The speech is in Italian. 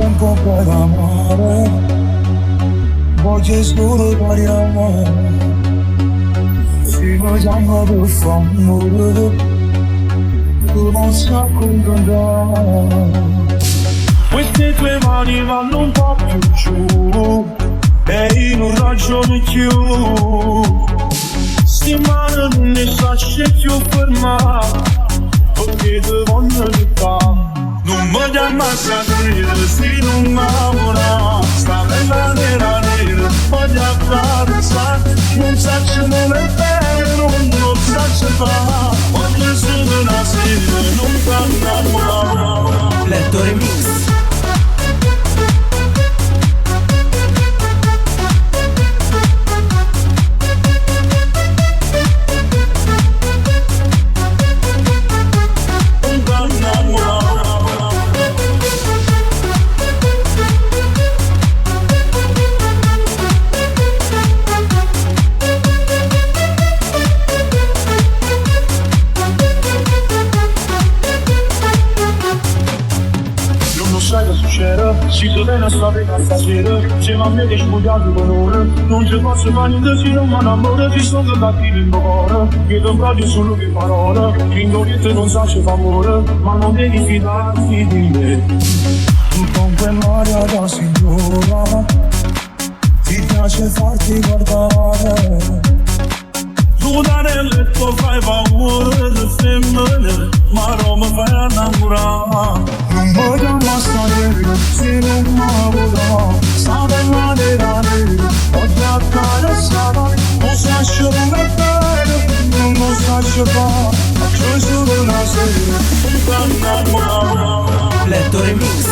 tempo per amare, voglio solo per amare. Si vogliamo per favore, tu non sai comprendere. Queste tue mani vanno un po' più giù e io non ragiono più. Sti mani non ne lasci più fermare, perché ti voglio di fare. Non voglio ammazzare se non mi lavora. Sta bella nera nera, voglio accarezzare. Non saccio come è vero, non saccio fare. Voglio solo una sera, non ti innamorare. Letto Remix. Si tu bene state stasera, se mi avete spugliato per ore, non ci posso fare niente se non mi innamoro, ti sto cattivi in cuore, chiedo un po' solo che parole, l'indolente non sa c'è favore, ma non devi fidarti di me. Tu con quell'aria da signora, ti piace farti guardare. Tu da nel letto fai paura di femmine, ma non mi fai innamorare. Non voglio ammazzare se non mi lavora. Sta bella nera nera, voglio accarezzare. Non saccio come è bene, non saccio fare. Faccio solo una sera, non ti innamorare. Letto Remix.